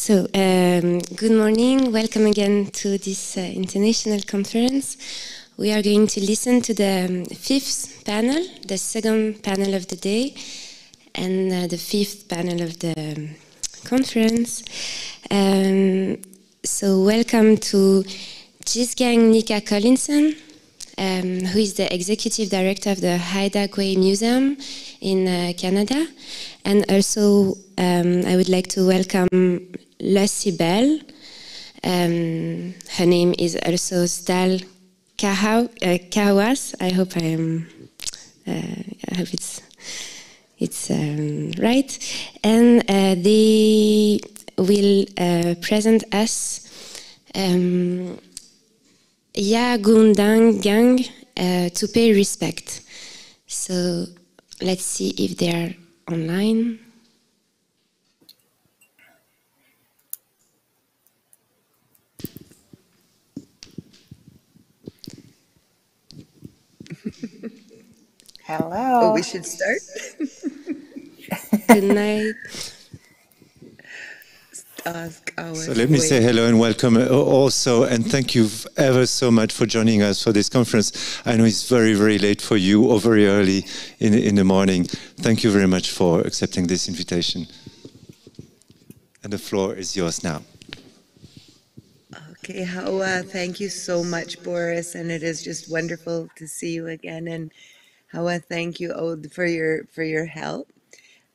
Good morning. Welcome again to this international conference. We are going to listen to the fifth panel, the second panel of the day, and the fifth panel of the conference. So welcome to Jisgang Nika Collison, who is the executive director of the Yahguudang Museum in Canada. And also, I would like to welcome Lucy Bell. Her name is also Stal Kawas. I hope it's right. And they will present us Yahguudang.gang to pay respect. So let's see if they are online. Hello. Oh, we should start. Good night. So let me say hello and welcome also, and thank you ever so much for joining us for this conference. I know it's very, very late for you or very early in the morning. Thank you very much for accepting this invitation. And the floor is yours now. Okay, Hawa, thank you so much, Boris, and it is just wonderful to see you again. And Hawa, thank you for your help.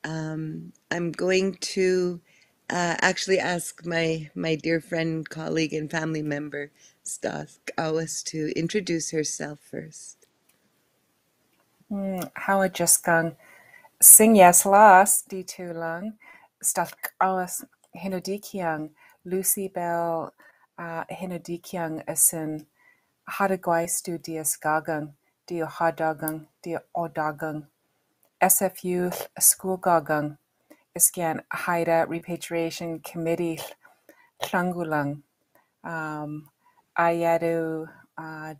I'm going to actually ask my dear friend, colleague, and family member, Stas Kawas, to introduce herself first. How Jisgang sing yes last di tulang Stas Kawas Hinodikiang Lucy Bell Hinodikiang asin Hadagwaistu dias gagang dia hadagang dia odagang SFU school gagang Iskan Haida Repatriation Committee Tlangulang Ayadu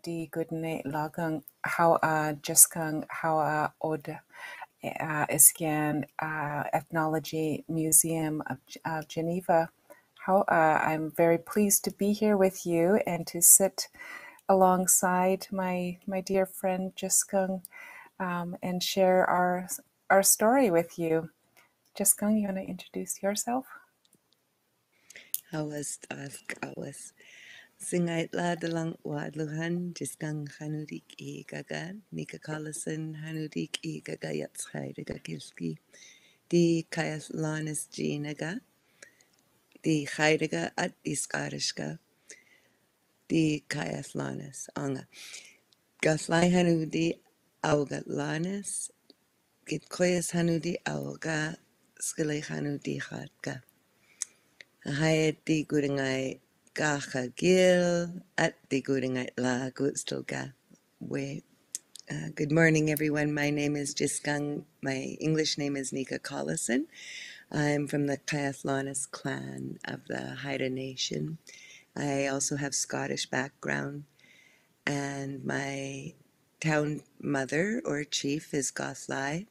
di Goodnight Lagang how Jisgang how Od Iskan Ethnology Museum of Geneva. How I'm very pleased to be here with you and to sit alongside my dear friend Jisgang and share our story with you. Jisgang, you want to introduce yourself? Hawas Stas Kawas. Singait la dalang wadluhan Jisgang hanudik I gaga Nika Collison hanudik I gaga yatschai gagilski. Die Kayas Lanis Ginaga, die Heidiga at Iskarishka, die Kayas Lanis Anga. Gaslai Hanudi Auga Lanis, Git Koyas Hanudi Auga, Skile Hanudi Hatka. Hayat di Gudingai Gacha Gil, at di Gudingai La Gutstilga. Good morning, everyone. My name is Jisgang. My English name is Nika Collison. I'm from the Kayathlanis clan of the Haida Nation. I also have Scottish background, and my town mother or chief is Gothlai.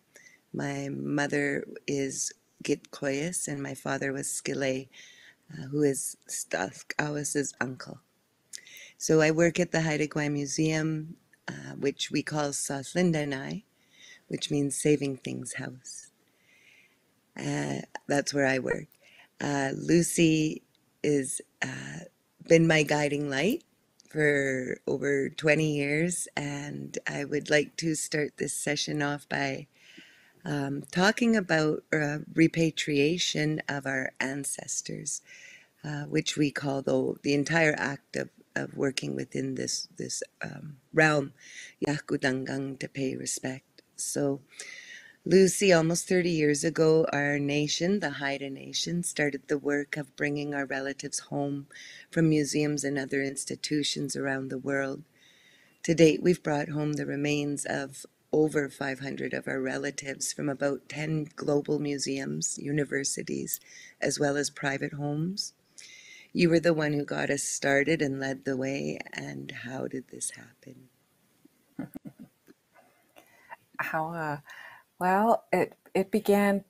My mother is Gitkoyas, and my father was Skile, who is Stathkawas's uncle. So I work at the Yahguudang Museum, which we call Saslindanai, which means Saving Things House. That's where I work. Lucy is been my guiding light for over 20 years, and I would like to start this session off by talking about repatriation of our ancestors, which we call the entire act of working within this realm, Yahguudang.gang, to pay respect. So Lucy, almost 30 years ago, our nation, the Haida Nation, started the work of bringing our relatives home from museums and other institutions around the world. To date, we've brought home the remains of over 500 of our relatives from about 10 global museums, universities, as well as private homes. You were the one who got us started and led the way, and how did this happen? How well, it began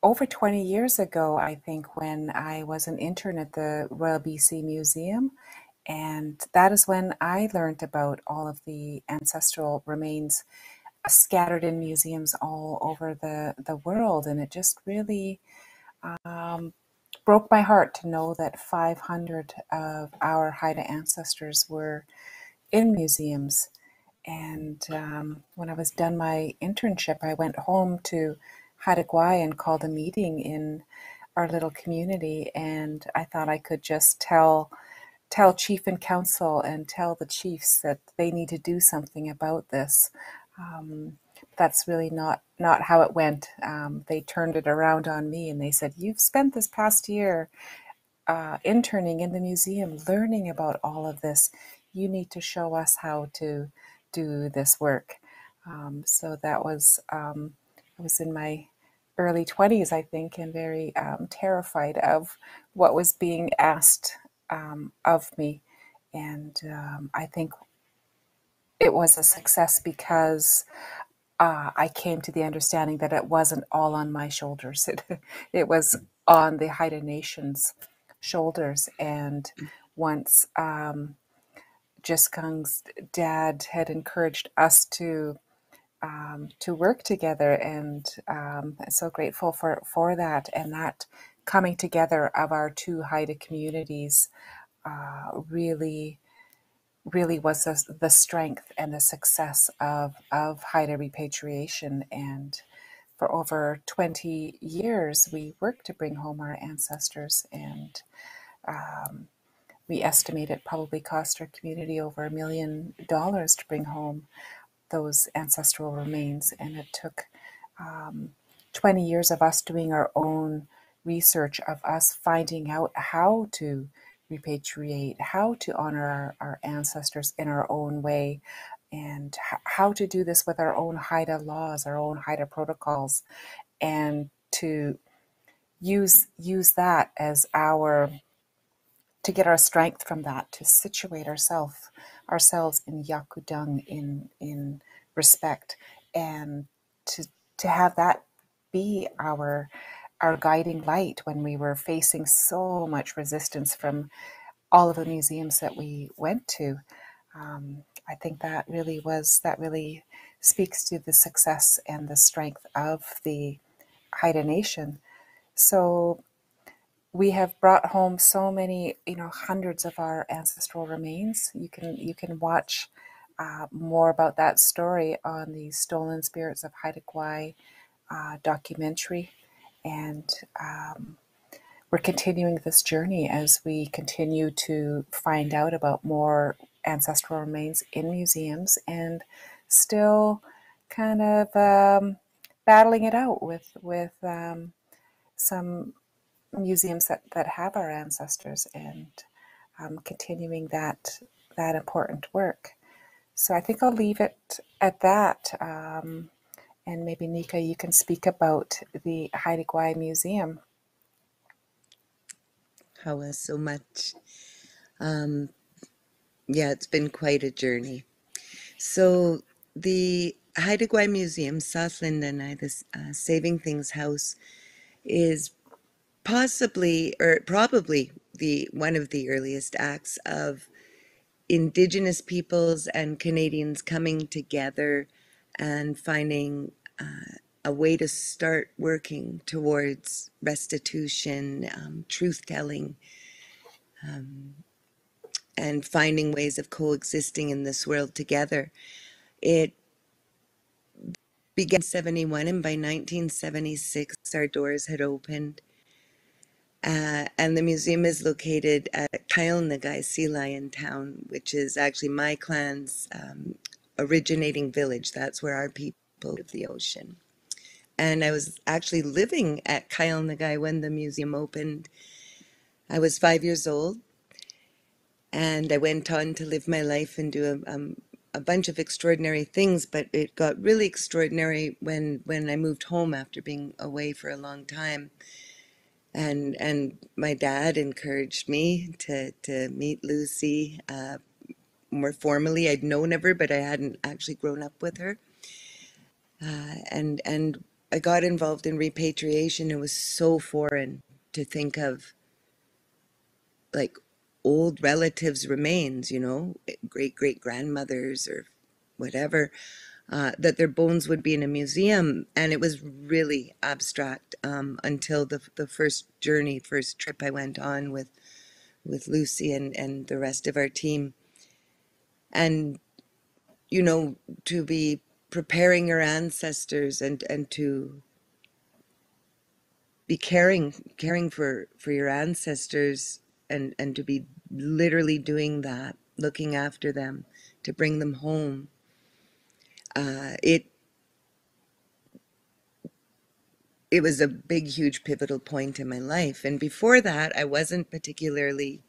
over 20 years ago, I think, when I was an intern at the Royal BC Museum. And that is when I learned about all of the ancestral remains scattered in museums all over the world. And it just really broke my heart to know that 500 of our Haida ancestors were in museums. And when I was done my internship, I went home to Haida Gwaii and called a meeting in our little community. And I thought I could just tell chief and council and tell the chiefs that they need to do something about this. That's really not how it went. They turned it around on me and they said, "You've spent this past year interning in the museum, learning about all of this. You need to show us how to do this work." So that was, I was in my early 20s, I think, and very terrified of what was being asked of me. And I think it was a success because I came to the understanding that it wasn't all on my shoulders. It was on the Haida Nation's shoulders. And once Jisgang's dad had encouraged us to work together, and I'm so grateful for that. And that coming together of our two Haida communities really was the strength and the success of Haida repatriation. And for over 20 years, we worked to bring home our ancestors, and we estimate it probably cost our community over $1 million to bring home those ancestral remains. And it took 20 years of us doing our own research, of us finding out how to repatriate, how to honor our ancestors in our own way, and how to do this with our own Haida laws, our own Haida protocols, and to use that as to get our strength from that, to situate ourselves in Yahguudang, in respect, and to have that be our guiding light when we were facing so much resistance from all of the museums that we went to. I think that really speaks to the success and the strength of the Haida Nation. So we have brought home so many, hundreds of our ancestral remains. You can watch more about that story on the Stolen Spirits of Haida Gwaii documentary. And we're continuing this journey as we continue to find out about more ancestral remains in museums, and still kind of battling it out with some museums that have our ancestors, and continuing that important work. So I think I'll leave it at that. And maybe Nika, you can speak about the Haida Gwaii Museum. Hawa so much. Yeah, it's been quite a journey. So the Haida Gwaii Museum, South Lindenai, this Saving Things House, is possibly or probably one of the earliest acts of Indigenous peoples and Canadians coming together and finding a way to start working towards restitution, truth-telling, and finding ways of coexisting in this world together. It began in 1971, and by 1976, our doors had opened. And the museum is located at Kyle-Nagai Sea Lion Town, which is actually my clan's originating village. That's where our people live the ocean. And I was actually living at Kyle-Nagai when the museum opened. I was 5 years old, and I went on to live my life and do a bunch of extraordinary things, but it got really extraordinary when I moved home after being away for a long time. And my dad encouraged me to meet Lucy more formally. I'd known of her, but I hadn't actually grown up with her. And I got involved in repatriation. It was so foreign to think of like old relatives' remains, you know, great great grandmothers or whatever, that their bones would be in a museum. And it was really abstract until the first trip I went on with Lucy and the rest of our team. And, you know, to be preparing your ancestors and to be caring for your ancestors and to be literally doing that, looking after them, to bring them home. It was a big, huge pivotal point in my life. And before that, I wasn't particularly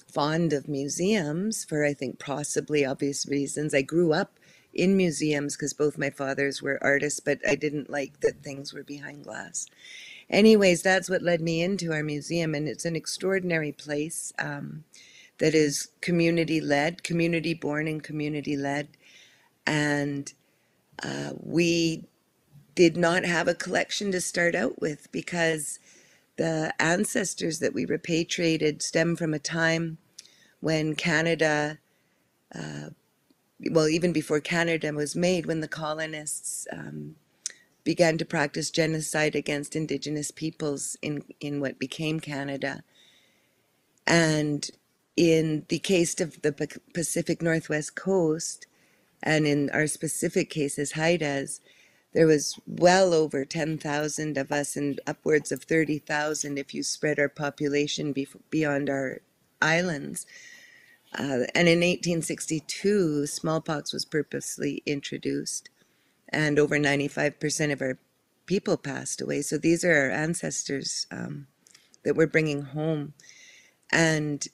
fond of museums for, I think, possibly obvious reasons. I grew up in museums because both my fathers were artists, but I didn't like that things were behind glass. Anyways, that's what led me into our museum, and it's an extraordinary place that is community-led, community-born and community-led. And we did not have a collection to start out with because the ancestors that we repatriated stem from a time when Canada, well, even before Canada was made, when the colonists began to practice genocide against Indigenous peoples in what became Canada. And in the case of the Pacific Northwest Coast, and in our specific cases, Haidas, there was well over 10,000 of us and upwards of 30,000 if you spread our population beyond our islands. And in 1862, smallpox was purposely introduced, and over 95% of our people passed away. So these are our ancestors that we're bringing home. And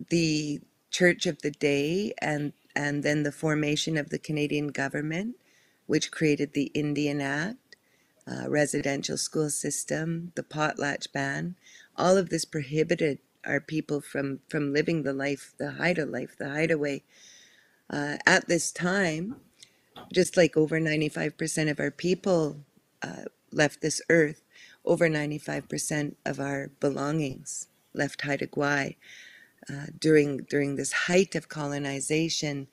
the Church of the Day and then the formation of the Canadian government, which created the Indian Act, residential school system, the potlatch ban, all of this prohibited our people from living the life, the Haida life, the hideaway. At this time, just like over 95% of our people left this earth, over 95% of our belongings left Haida Gwaii. During this height of colonization,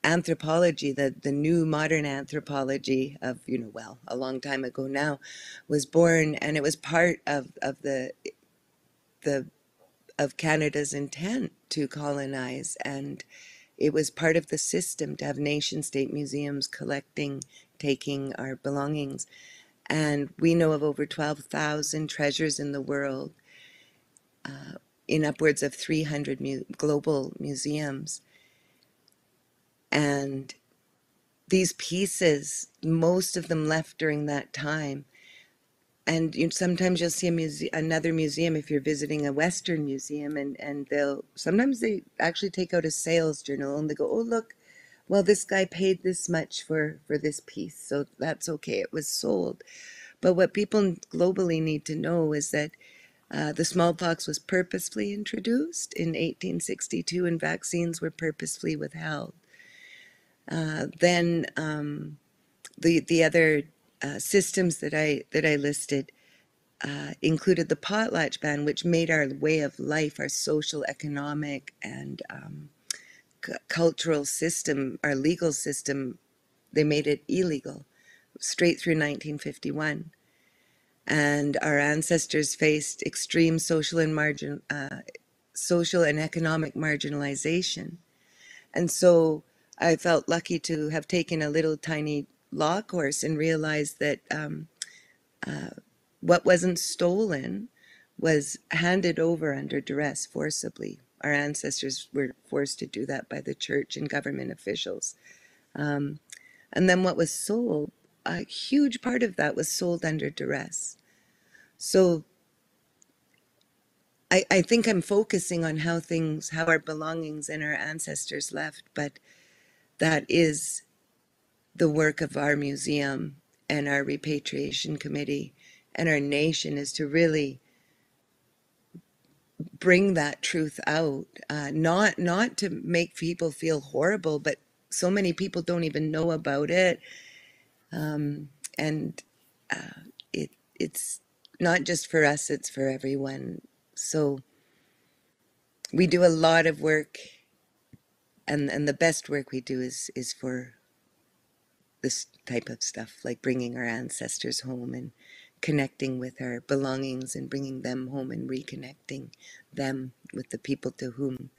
anthropology, the new modern anthropology of, you know, well, a long time ago now, was born, and it was part of Canada's intent to colonize, and it was part of the system to have nation-state museums collecting, taking our belongings. And we know of over 12,000 treasures in the world, in upwards of 300 global museums. And these pieces, most of them left during that time. And sometimes you'll see another museum if you're visiting a Western museum, and sometimes they actually take out a sales journal and they go, oh, look, well, this guy paid this much for this piece, so that's okay, it was sold. But what people globally need to know is that the smallpox was purposefully introduced in 1862 and vaccines were purposefully withheld. Then the other systems that I listed included the potlatch ban, which made our way of life, our social, economic, and cultural system, our legal system, they made it illegal straight through 1951. And our ancestors faced extreme social and economic marginalization. And so I felt lucky to have taken a little tiny law course and realized that what wasn't stolen was handed over under duress forcibly. Our ancestors were forced to do that by the church and government officials. And then what was sold, a huge part of that was sold under duress. So I think I'm focusing on how our belongings and our ancestors left, but that is the work of our museum and our repatriation committee and our nation, is to really bring that truth out, not to make people feel horrible, but so many people don't even know about it. And it's not just for us, it's for everyone. So we do a lot of work, and the best work we do is for this type of stuff, like bringing our ancestors home and connecting with our belongings and bringing them home and reconnecting them with the people to whom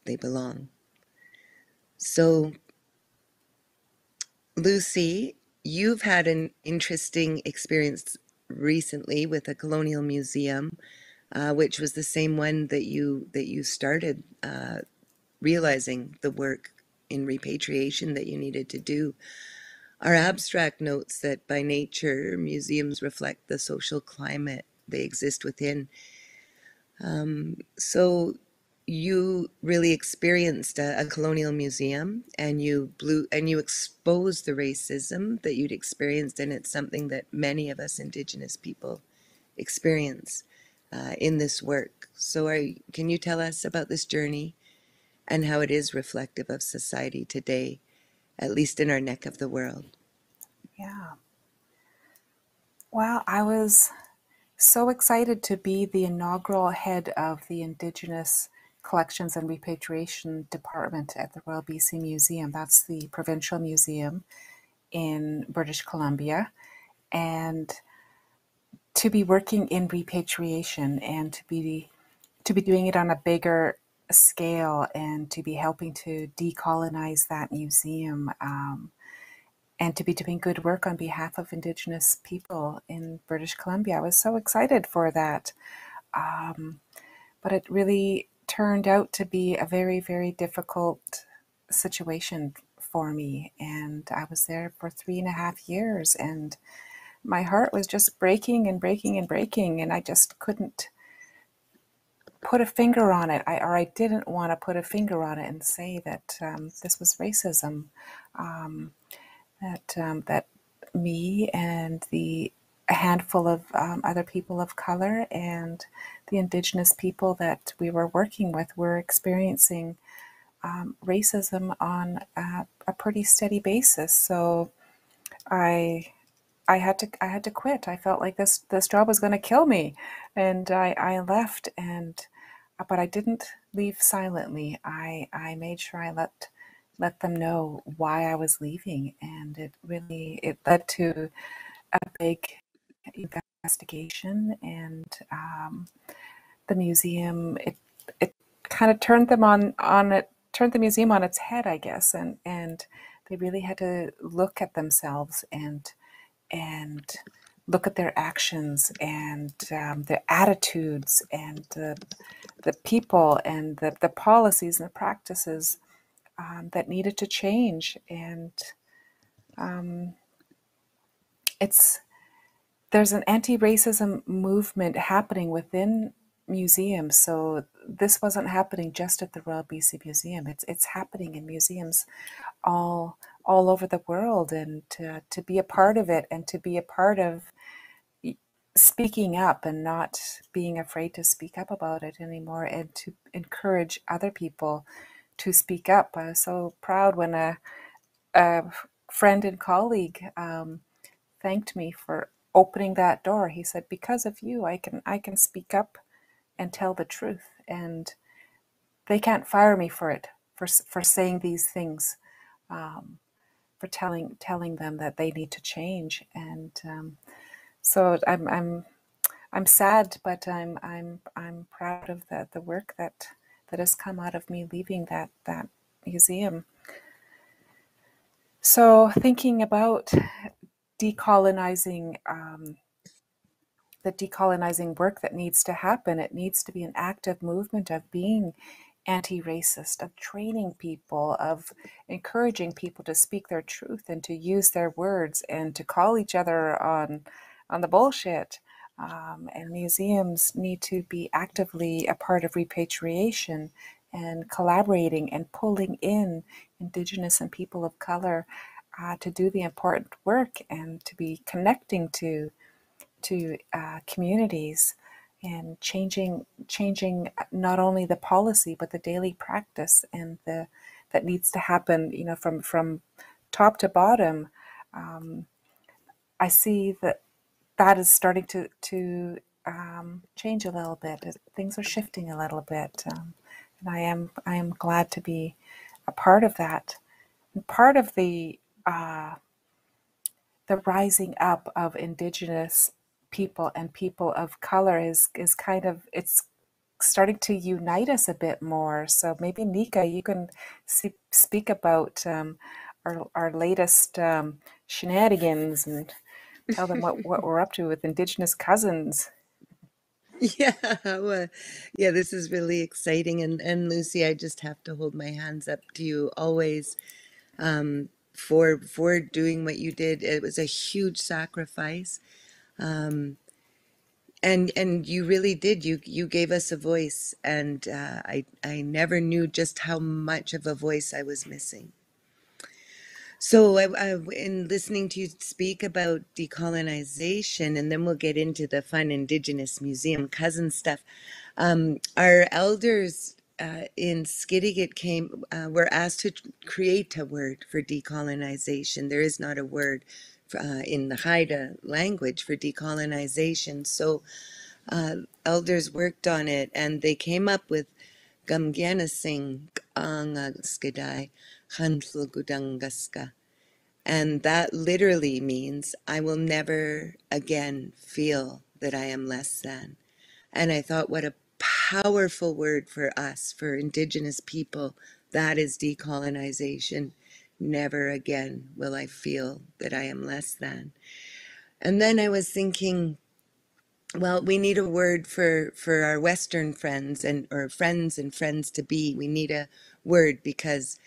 they belong. So, Lucy, you've had an interesting experience recently with a colonial museum, which was the same one that you started, realizing the work in repatriation that you needed to do. Our abstract notes that by nature, museums reflect the social climate they exist within. So you really experienced a colonial museum, and you exposed the racism that you'd experienced, and it's something that many of us Indigenous people experience in this work. So can you tell us about this journey and how it is reflective of society today, at least in our neck of the world? Yeah. Well, I was so excited to be the inaugural head of the Indigenous Collections and Repatriation Department at the Royal BC Museum. That's the provincial museum in British Columbia. And to be working in repatriation and to be doing it on a bigger scale and to be helping to decolonize that museum, and to be doing good work on behalf of Indigenous people in British Columbia. I was so excited for that. But it really turned out to be a very, very difficult situation for me. And I was there for 3.5 years, and my heart was just breaking and breaking and breaking, and I just couldn't put a finger on it. I didn't want to put a finger on it and say that this was racism. That me and a handful of other people of color and the Indigenous people that we were working with were experiencing racism on a pretty steady basis. So I had to quit. I felt like this job was going to kill me, and I left. But I didn't leave silently. I made sure I let them know why I was leaving, and it led to a big investigation, and the museum it kind of turned the museum on its head, I guess, and they really had to look at themselves and look at their actions and their attitudes and the people and the policies and the practices that needed to change. And there's an anti-racism movement happening within museums. So this wasn't happening just at the Royal BC Museum. It's happening in museums all over the world, and to be a part of it and to be a part of speaking up and not being afraid to speak up about it anymore, and to encourage other people to speak up. I was so proud when a friend and colleague thanked me for opening that door. He said, "Because of you, I can speak up and tell the truth, and they can't fire me for it, for saying these things, for telling them that they need to change." And so I'm sad, but I'm proud of the work that has come out of me leaving that museum. So thinking about decolonizing, the decolonizing work that needs to happen, it needs to be an active movement of being anti-racist, of training people, of encouraging people to speak their truth and to use their words and to call each other on the bullshit. And museums need to be actively a part of repatriation and collaborating and pulling in Indigenous and people of color to do the important work and to be connecting to communities and changing not only the policy but the daily practice and that needs to happen, from top to bottom. I see that is starting to change a little bit. Things are shifting a little bit, and I am glad to be a part of that. And part of the rising up of Indigenous people and people of color is kind of, it's starting to unite us a bit more. So maybe Nika, you can speak about our latest shenanigans and tell them what we're up to with Indigenous cousins. Yeah, well, yeah, this is really exciting. And Lucy, I just have to hold my hands up to you always, for doing what you did. It was a huge sacrifice. And you really did. You gave us a voice, and I never knew just how much of a voice I was missing. So in listening to you speak about decolonization, and then we'll get into the fun Indigenous museum cousin stuff. Our elders in Skidegate were asked to create a word for decolonization. There is not a word in the Haida language for decolonization. So elders worked on it, and they came up with Gamgianasing Anga Skidai Hanslgudangaska. And that literally means I will never again feel that I am less than. And I thought, what a powerful word for us, for Indigenous people. That is decolonization. Never again will I feel that I am less than. And then I was thinking, well, we need a word for our Western friends or friends and friends to be. We need a word because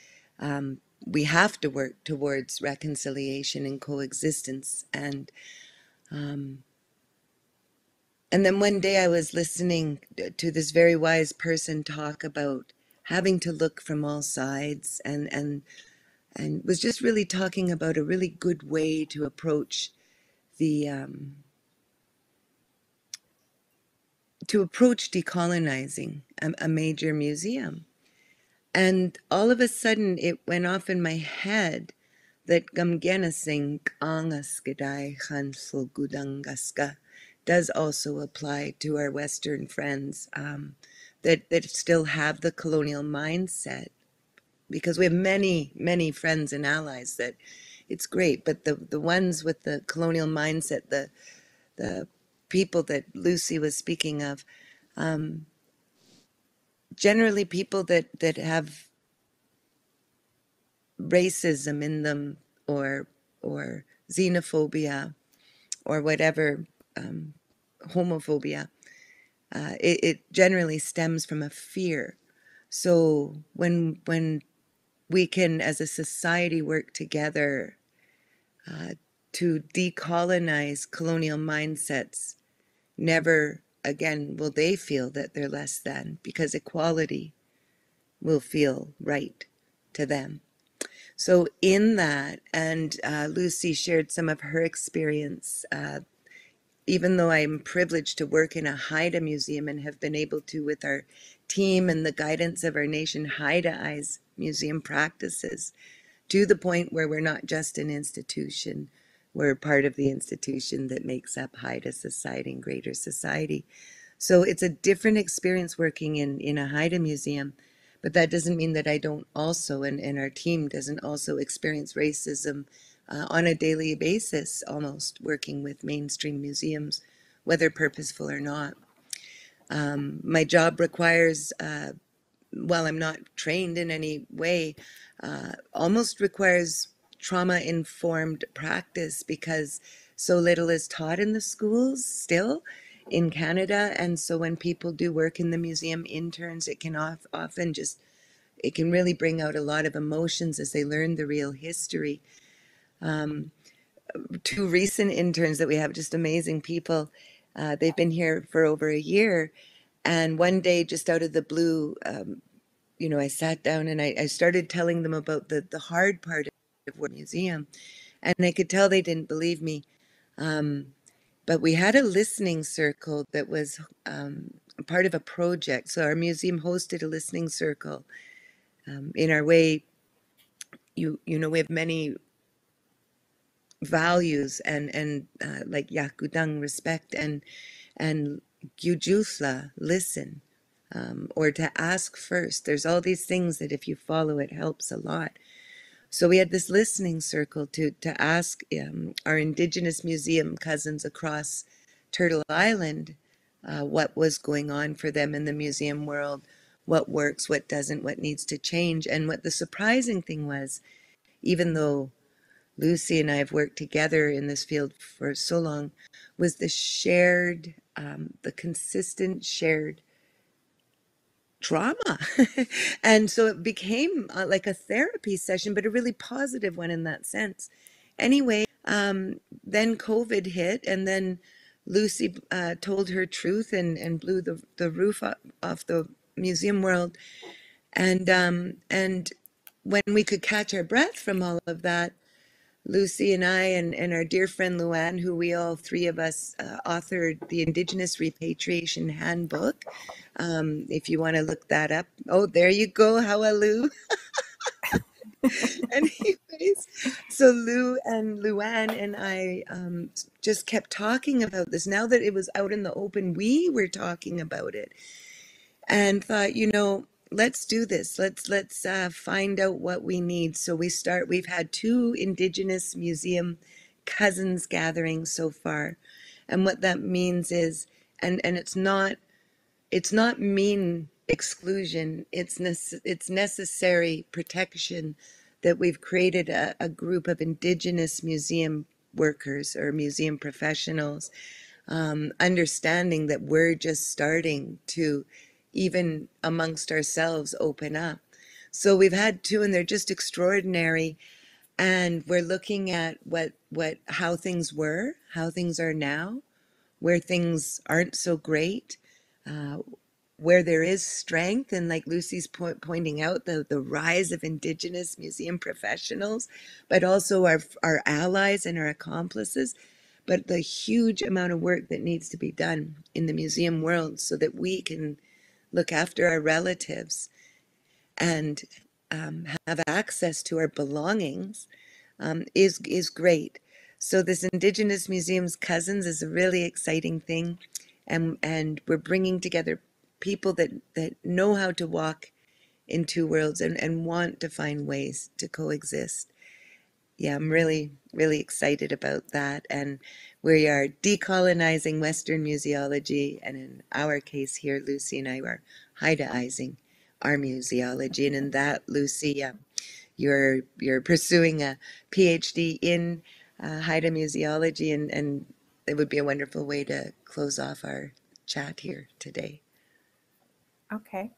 we have to work towards reconciliation and coexistence. And then one day I was listening to this very wise person talk about having to look from all sides, and was just really talking about a really good way to approach the decolonizing a major museum. And all of a sudden it went off in my head that Gamgenasing Angaskidai Hansulgudangaska does also apply to our Western friends that still have the colonial mindset, because we have many, many friends and allies that it's great, but the ones with the colonial mindset, the people that Lucy was speaking of, generally people that have racism in them, or xenophobia, or whatever, homophobia, it generally stems from a fear. So when we can as a society work together to decolonize colonial mindsets, never again will they feel that they're less than, because equality will feel right to them. So in that, and Lucy shared some of her experience, even though I'm privileged to work in a Haida museum and have been able to, with our team and the guidance of our nation, Haida-ize museum practices to the point where we're not just an institution, we're part of the institution that makes up Haida society and greater society. So it's a different experience working in a Haida museum, but that doesn't mean that I don't also, and our team doesn't also experience racism on a daily basis, almost, working with mainstream museums, whether purposeful or not. My job requires, while I'm not trained in any way, almost requires trauma-informed practice, because so little is taught in the schools still in Canada. And so when people do work in the museum, interns, it can often just, it can really bring out a lot of emotions as they learn the real history. Two recent interns that we have, just amazing people. They've been here for over a year. And one day, just out of the blue, I sat down and I started telling them about the hard part of the museum. And I could tell they didn't believe me. But we had a listening circle that was part of a project. So our museum hosted a listening circle. In our way, we have many values and like Yahguudang, respect, and Gyujusla, listen, or to ask first. There's all these things that if you follow, it helps a lot. So we had this listening circle to ask our Indigenous museum cousins across Turtle Island what was going on for them in the museum world, what works, what doesn't, what needs to change. And what the surprising thing was, even though Lucy and I have worked together in this field for so long, was the shared, the consistent shared trauma. And so it became like a therapy session, but a really positive one in that sense. Anyway, then COVID hit, and then Lucy told her truth and blew the roof off the museum world. And when we could catch our breath from all of that, Lucy and I and our dear friend Luann, who we all three of us authored the Indigenous Repatriation Handbook. If you want to look that up. Oh, there you go. How are Lou? Anyways, so Lou and Luann and I just kept talking about this. Now that it was out in the open, we were talking about it and thought, let's do this. Let's find out what we need. So we've had 2 Indigenous museum cousins gatherings so far. And what that means is, and it's not mean exclusion, it's necessary protection, that we've created a group of Indigenous museum workers or museum professionals, understanding that we're just starting to, even amongst ourselves, open up. So we've had 2, and they're just extraordinary. And we're looking at how things were, how things are now, where things aren't so great, where there is strength, and like Lucy's pointing out, the rise of Indigenous museum professionals, but also our allies and our accomplices, but the huge amount of work that needs to be done in the museum world so that we can look after our relatives and have access to our belongings is great. So this Indigenous Museums Cousins is a really exciting thing, and we're bringing together people that know how to walk in 2 worlds and want to find ways to coexist. Yeah, I'm really, really excited about that. And we are decolonizing Western museology, and in our case here, Lucy and I are Haidaizing our museology. And in that, Lucy, you're pursuing a PhD in Haida museology, and it would be a wonderful way to close off our chat here today. Okay.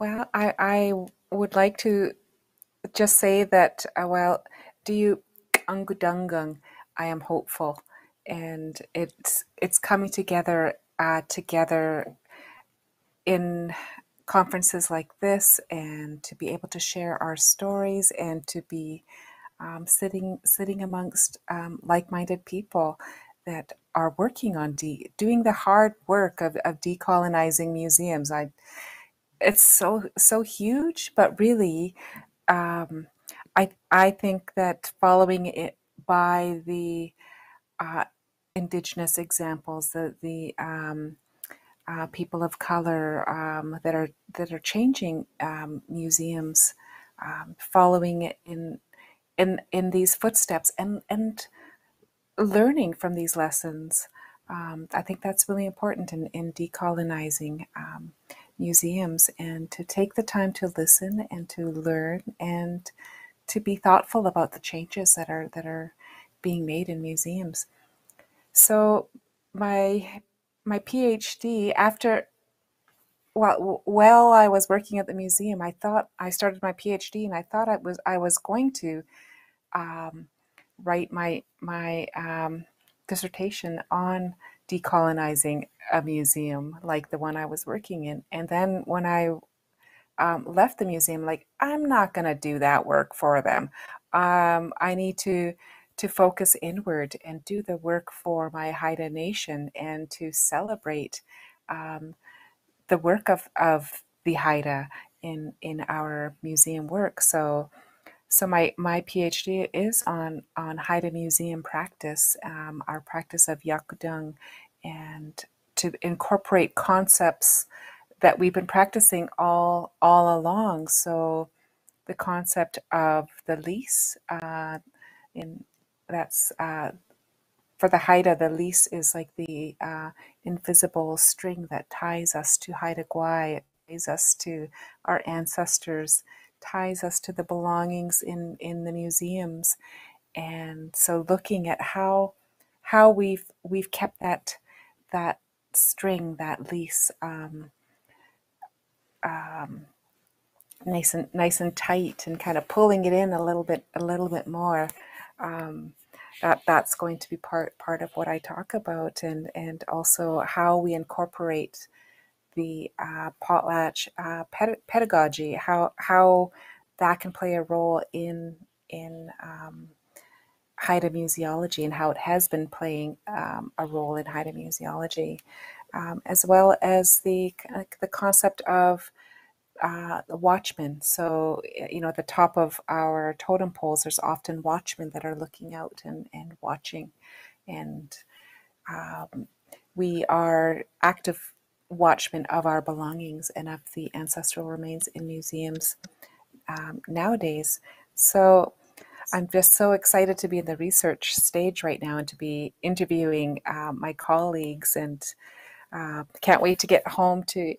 Well, I would like to just say that, do you Yahguudang.gang, I am hopeful, and it's coming together in conferences like this, and to be able to share our stories, and to be sitting amongst like-minded people that are working on doing the hard work of decolonizing museums. It's so huge, but really, I think that following it by the Indigenous examples, the people of color that are changing museums, following it in these footsteps, and learning from these lessons. I think that's really important in decolonizing museums, and to take the time to listen and to learn and to be thoughtful about the changes that are being made in museums. So my PhD, while I was working at the museum, I started my PhD, and I thought I was going to write my dissertation on decolonizing a museum like the one I was working in. And then when I left the museum, like, I'm not going to do that work for them. I need to focus inward and do the work for my Haida nation, and to celebrate the work of the Haida in our museum work. So So my PhD is on Haida Museum practice, our practice of Yahguudang, and to incorporate concepts that we've been practicing all along. So the concept of the lease, that's for the Haida, the lease is like the invisible string that ties us to Haida Gwaii, ties us to our ancestors, ties us to the belongings in the museums. And so looking at how we've kept that string, that lease, nice and tight, and kind of pulling it in a little bit more. That's going to be part of what I talk about, and also how we incorporate the potlatch pedagogy, how that can play a role in Haida museology, and how it has been playing a role in Haida museology, as well as the concept of the watchmen. So, at the top of our totem poles, there's often watchmen that are looking out and watching. And we are active watchmen of our belongings and of the ancestral remains in museums nowadays. So I'm just so excited to be in the research stage right now and to be interviewing my colleagues, and can't wait to get home to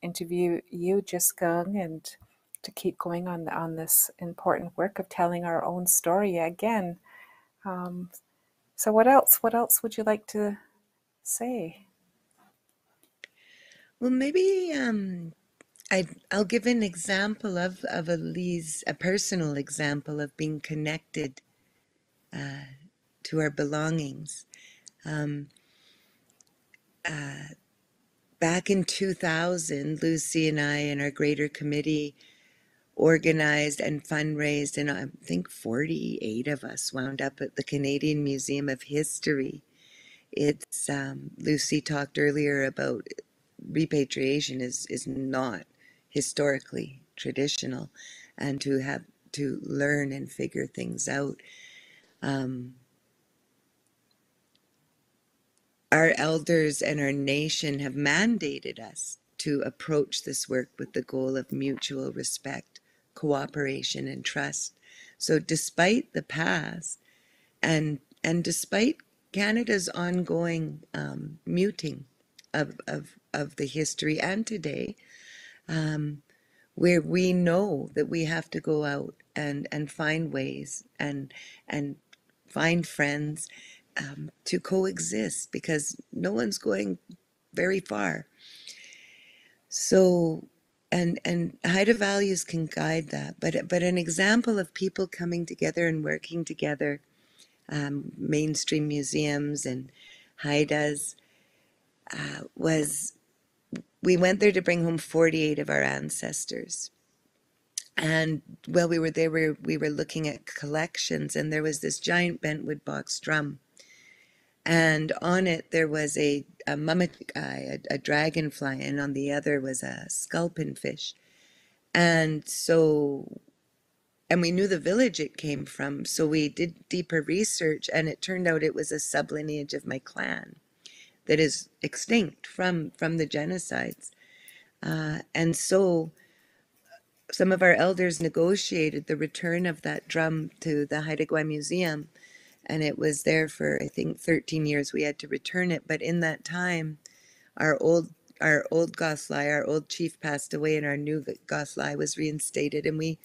interview you, Jisgang, and to keep going on this important work of telling our own story again. So what else would you like to say? Well, maybe I'll give an example of a personal example of being connected to our belongings. Back in 2000, Lucy and I and our greater committee organized and fundraised, and I think 48 of us wound up at the Canadian Museum of History. It's Lucy talked earlier about repatriation is not historically traditional, and to have to learn and figure things out. Our elders and our nation have mandated us to approach this work with the goal of mutual respect, cooperation, and trust. So despite the past, and despite Canada's ongoing muting of the history and today, where we know that we have to go out and find ways and find friends to coexist, because no one's going very far. So, and Haida values can guide that, but an example of people coming together and working together, mainstream museums and Haidas, was we went there to bring home 48 of our ancestors. And while we were there, we were looking at collections, and there was this giant bentwood box drum. And on it, there was a mummikai, a dragonfly, and on the other was a sculpin fish. And so, and we knew the village it came from, so we did deeper research, and it turned out it was a sublineage of my clan that is extinct from the genocides. And so some of our elders negotiated the return of that drum to the Haida Gwaii Museum, and it was there for, I think, 13 years. We had to return it, but in that time, our old Goslai, our old chief, passed away, and our new Goslai was reinstated, and we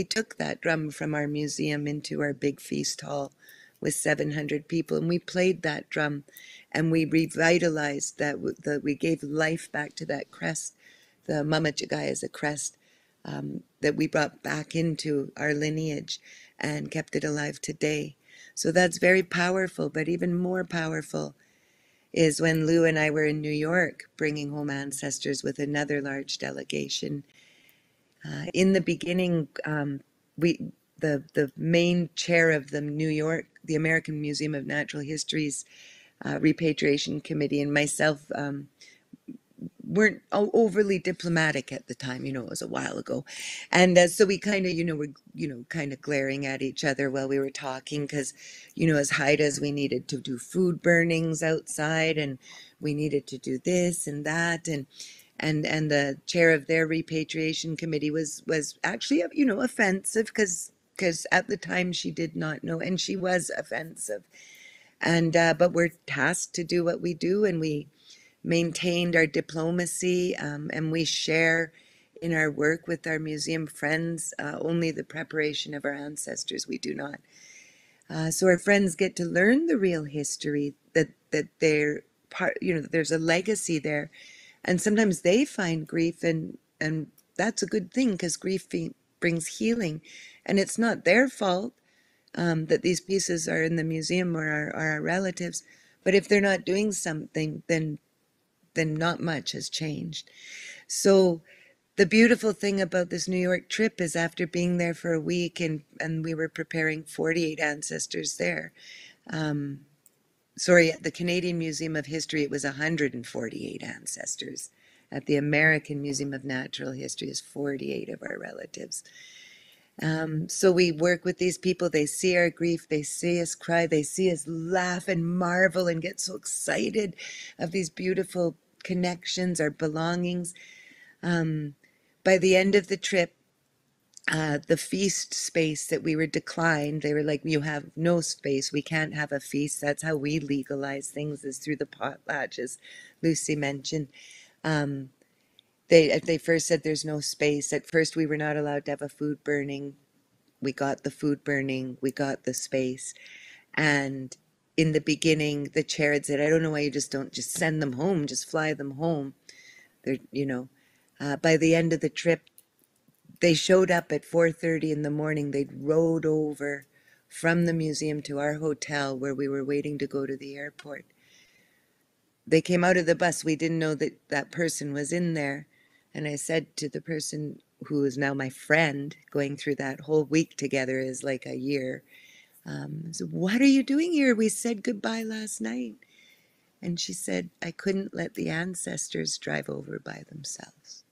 took that drum from our museum into our big feast hall with 700 people, and we played that drum, and we revitalized that. We gave life back to that crest. The Mamachigai is a crest that we brought back into our lineage and kept it alive today. So that's very powerful, but even more powerful is when Lou and I were in New York bringing home ancestors with another large delegation. In the beginning, the main chair of the American Museum of Natural History's Repatriation Committee, and myself weren't overly diplomatic at the time. You know, it was a while ago. And so we kind of, were, kind of glaring at each other while we were talking because, as Haidas, we needed to do food burnings outside and we needed to do this and that. And the chair of their repatriation committee was actually, offensive because at the time she did not know, and she was offensive. And but we're tasked to do what we do, and we maintained our diplomacy, and we share in our work with our museum friends only the preparation of our ancestors. We do not. So our friends get to learn the real history, that they're part, that there's a legacy there. And sometimes they find grief, and that's a good thing because grief brings healing. And it's not their fault that these pieces are in the museum or are our relatives. But if they're not doing something, then not much has changed. So the beautiful thing about this New York trip is after being there for a week, and we were preparing 48 ancestors there. Sorry, at the Canadian Museum of History, it was 148 ancestors. At the American Museum of Natural History is 48 of our relatives. So we work with these people. They see our grief. They see us cry. They see us laugh and marvel and get so excited of these beautiful connections, our belongings. By the end of the trip, the feast space that we were declined, they were like, you have no space. We can't have a feast. That's how we legalize things, is through the potlatch, as Lucy mentioned. They first said there's no space. At first, we were not allowed to have a food burning. We got the food burning. We got the space. And in the beginning, the chair had said, I don't know why you don't just send them home, just fly them home. They're, by the end of the trip, they showed up at 4:30 in the morning. They'd rode over from the museum to our hotel where we were waiting to go to the airport. They came out of the bus. We didn't know that that person was in there. And I said to the person who is now my friend, going through that whole week together is like a year. I said, what are you doing here? We said goodbye last night. And she said, I couldn't let the ancestors drive over by themselves.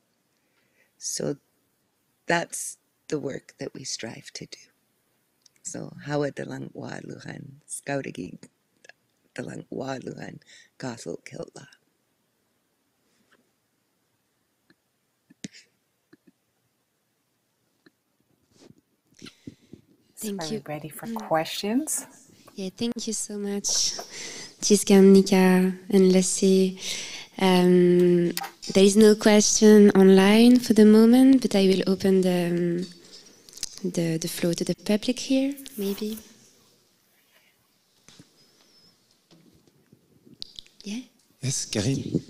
So that's the work that we strive to do. So, hawa dalang waluhan, skautagi dalang waluhan, kathol killa. Thank you. Are we ready for questions? Yeah, thank you so much, Jisgang, Nika, and Lucy. There is no question online for the moment, but I will open the floor to the public here, maybe. Yeah? Yes, Karine.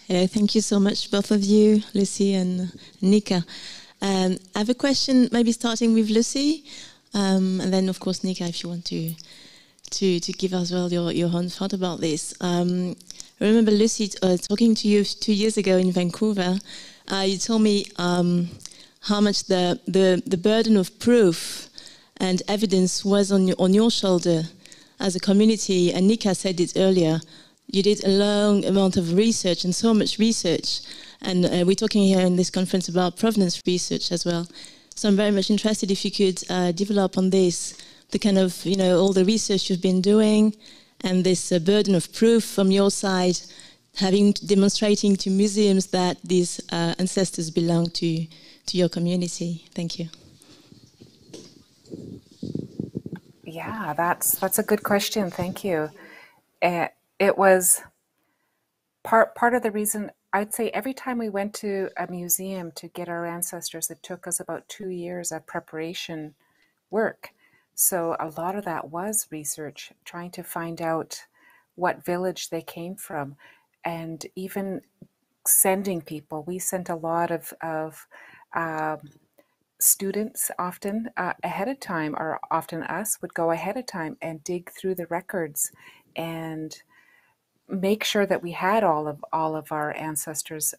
Hello, thank you so much, both of you, Lucy and Nika. I have a question, maybe starting with Lucy, and then, of course, Nika, if you want to give as well your own thought about this. I remember, Lucy, talking to you 2 years ago in Vancouver. You told me how much the burden of proof and evidence was on your shoulder as a community, and Nika said it earlier. You did a long amount of research, and so much research. And we're talking here in this conference about provenance research as well. So I'm very much interested if you could develop on this, the kind of, all the research you've been doing, and this burden of proof from your side, demonstrating to museums that these ancestors belong to your community. Thank you. Yeah, that's a good question. Thank you. It was part of the reason. I'd say every time we went to a museum to get our ancestors, it took us about 2 years of preparation work. So a lot of that was research, trying to find out what village they came from, and even sending people. We sent a lot of students often ahead of time, or often us would go ahead of time and dig through the records and make sure that we had all of our ancestors.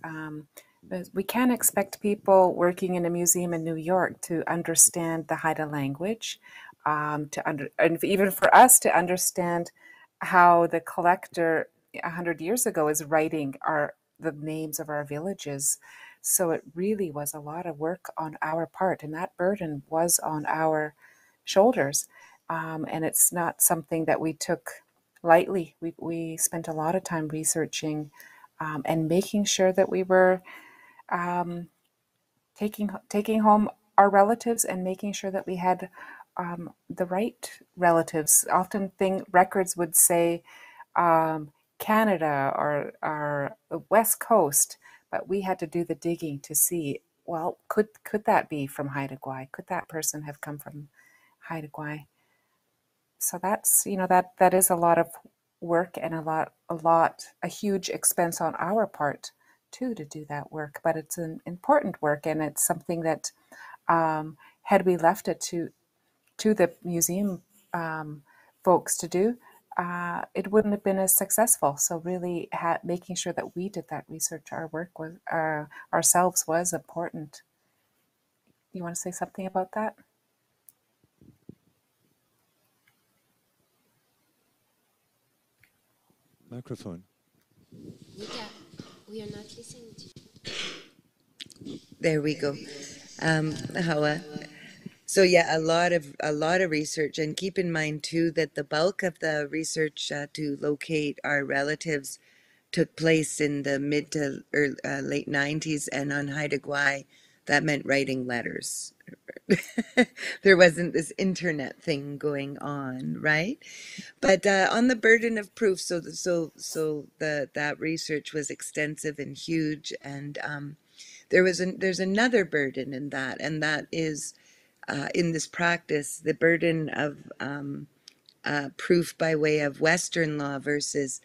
We can't expect people working in a museum in New York to understand the Haida language and even for us to understand how the collector 100 years ago is writing the names of our villages. So it really was a lot of work on our part, and that burden was on our shoulders. And it's not something that we took lightly. We spent a lot of time researching and making sure that we were taking home our relatives and making sure that we had the right relatives. Often records would say Canada or the West Coast, but we had to do the digging to see, well, could that be from Haida Gwaii? Could that person have come from Haida Gwaii? So that's, that is a lot of work and a huge expense on our part too to do that work. But it's an important work, and it's something that had we left it to the museum folks to do, it wouldn't have been as successful. So really making sure that we did that research, our work was ourselves was important. You want to say something about that? Microphone. Nika, we are not listening to you. There we go. Hawa. So yeah, a lot of research, and keep in mind too that the bulk of the research to locate our relatives took place in the mid to late 90s, and on Haida Gwaii, that meant writing letters. There wasn't this internet thing going on, right? But on the burden of proof, that research was extensive and huge, and there's another burden in that, and that is in this practice, the burden of proof by way of Western law versus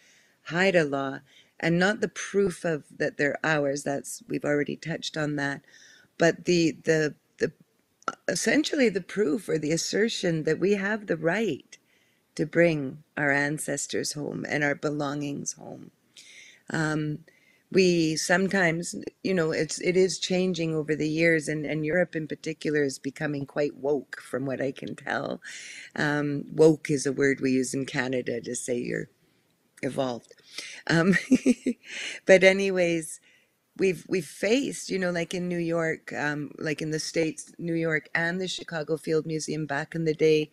Haida law, and not the proof of that they're ours. We've already touched on that, but the essentially the proof or the assertion that we have the right to bring our ancestors home and our belongings home. We sometimes, it is changing over the years, and Europe in particular is becoming quite woke from what I can tell. Woke is a word we use in Canada to say you're evolved. But anyways, we've faced, like in New York, like in the States, New York and the Chicago Field Museum back in the day,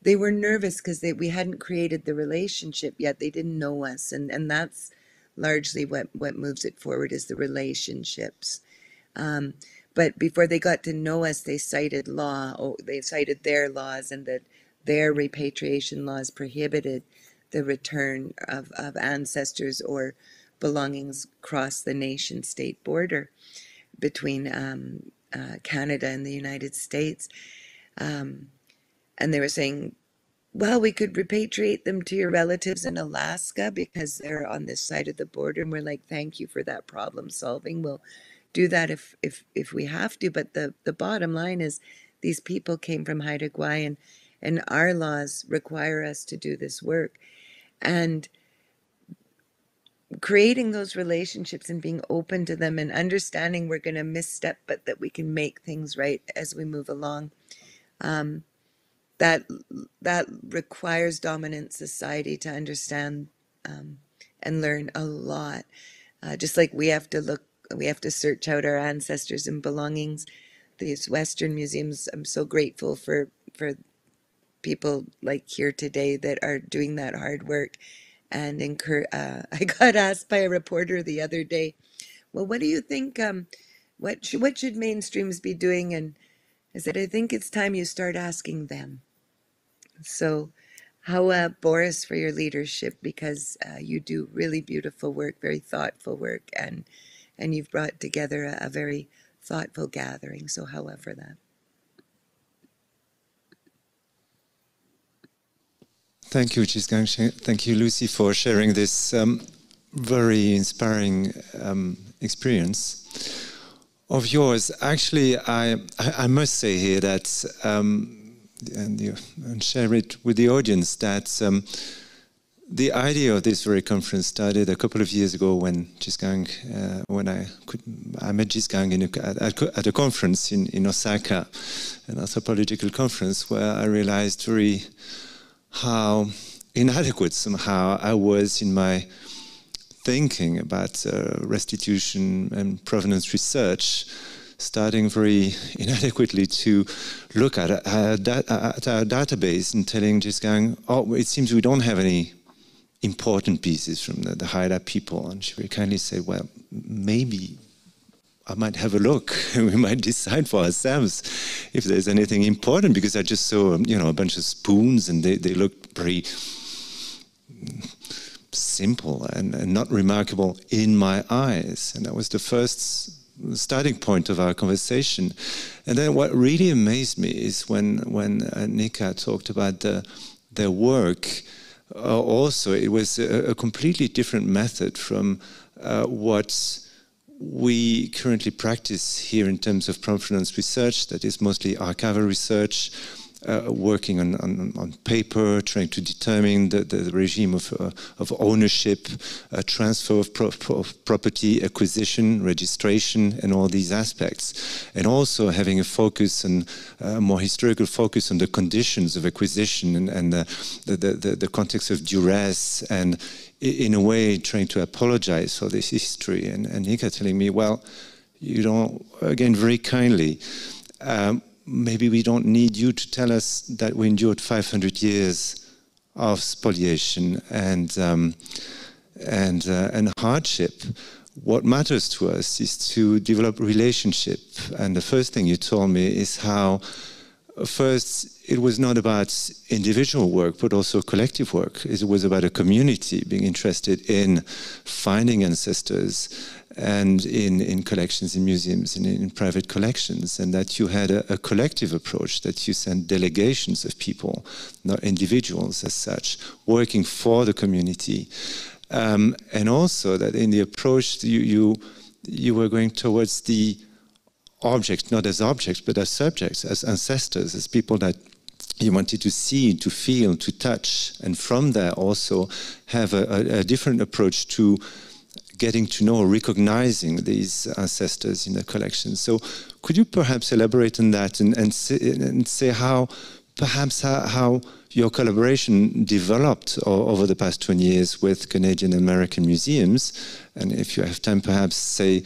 they were nervous because we hadn't created the relationship yet. They didn't know us, and that's largely what moves it forward, is the relationships. But before they got to know us, they cited they cited their laws, and that their repatriation laws prohibited the return of ancestors or belongings across the nation-state border between Canada and the United States. And they were saying, well, we could repatriate them to your relatives in Alaska because they're on this side of the border. And we're like, thank you for that problem solving. We'll do that if we have to. But the bottom line is these people came from Haida Gwaii, and our laws require us to do this work. And creating those relationships and being open to them and understanding we're going to misstep, but that we can make things right as we move along. That requires dominant society to understand and learn a lot. Just like we have to search out our ancestors and belongings. These Western museums, I'm so grateful for people like here today that are doing that hard work. And I got asked by a reporter the other day, well, what do you think, what should mainstreams be doing? And I said, I think it's time you start asking them. So, Boris, for your leadership, because you do really beautiful work, very thoughtful work, and you've brought together a very thoughtful gathering. So, however that. Thank you, Jisgang. Thank you, Lucy, for sharing this very inspiring experience of yours. Actually, I must say here that, and share it with the audience, that the idea of this very conference started a couple of years ago when Jisgang, when I met Jisgang at a conference in Osaka, an anthropological conference, where I realized how inadequate somehow I was in my thinking about restitution and provenance research, starting very inadequately to look at our database and telling Jisgang, oh, it seems we don't have any important pieces from the Haida people. And she very kindly said, well, maybe I might have a look and we might decide for ourselves if there's anything important, because I just saw, a bunch of spoons and they looked very simple and not remarkable in my eyes. And that was the first starting point of our conversation. And then what really amazed me is when Nika talked about their work. Also, it was a completely different method from what we currently practice here in terms of provenance research, that is mostly archival research, working on paper, trying to determine the regime of ownership, transfer of property, acquisition, registration, and all these aspects. And also having a focus on more historical focus on the conditions of acquisition and the context of duress, and in a way trying to apologize for this history. And Nika telling me, well, you don't, again, very kindly, maybe we don't need you to tell us that we endured 500 years of spoliation and hardship. What matters to us is to develop relationship. And the first thing you told me is how, first, it was not about individual work, but also collective work. It was about a community being interested in finding ancestors and in collections, in museums, and in private collections, and that you had a collective approach, that you sent delegations of people, not individuals as such, working for the community. And also that in the approach you were going towards the objects, not as objects, but as subjects, as ancestors, as people that you wanted to see, to feel, to touch, and from there also have a different approach to getting to know, recognizing these ancestors in the collection. So could you perhaps elaborate on that and say how your collaboration developed over the past 20 years with Canadian American museums, and if you have time, perhaps say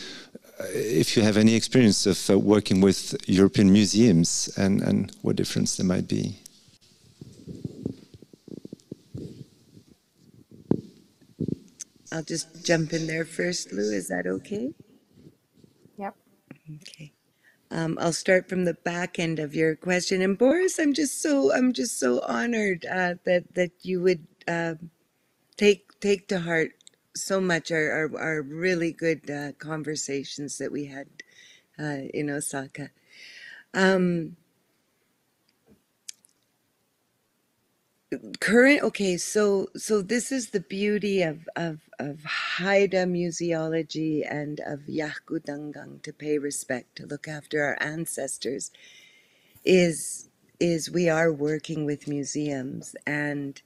if you have any experience of working with European museums and what difference there might be. I'll just jump in there first, Lou. Is that okay? Yep. Okay. I'll start from the back end of your question. And Boris, I'm just so honored that you would take to heart so much our really good conversations that we had in Osaka. So this is the beauty of Haida museology and of Yahguudang.gang, to pay respect, to look after our ancestors, is we are working with museums. And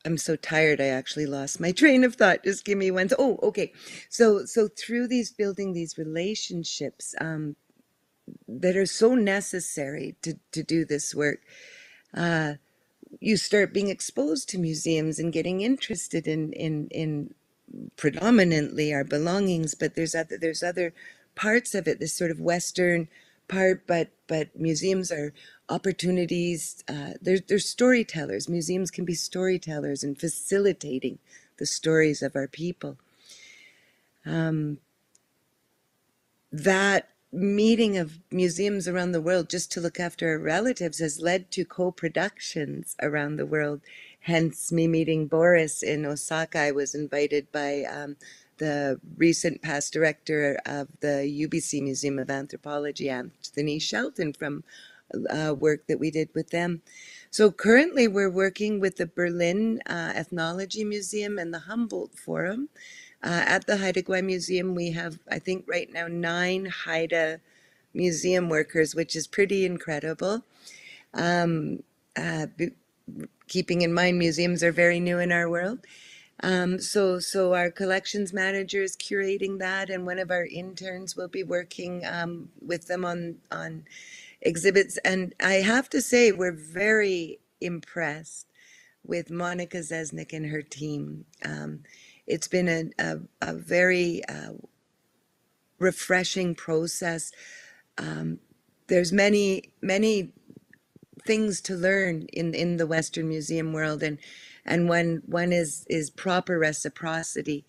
I'm so tired, I actually lost my train of thought. Just give me one. Oh, okay. So through building these relationships that are so necessary to do this work, you start being exposed to museums and getting interested in predominantly our belongings, but there's other parts of it, this sort of Western part, but museums are opportunities. They're storytellers. Museums can be storytellers and facilitating the stories of our people. That meeting of museums around the world just to look after our relatives has led to co-productions around the world. Hence me meeting Boris in Osaka. I was invited by the recent past director of the UBC Museum of Anthropology, Anthony Shelton, from work that we did with them. So currently we're working with the Berlin Ethnology Museum and the Humboldt Forum. At the Haida Gwaii Museum, we have, I think right now, 9 Haida museum workers, which is pretty incredible. keeping in mind museums are very new in our world. So our collections manager is curating that, and one of our interns will be working with them on exhibits. And I have to say, we're very impressed with Monica Zesnik and her team. It's been a very refreshing process. There's many things to learn in the Western museum world, and one is proper reciprocity.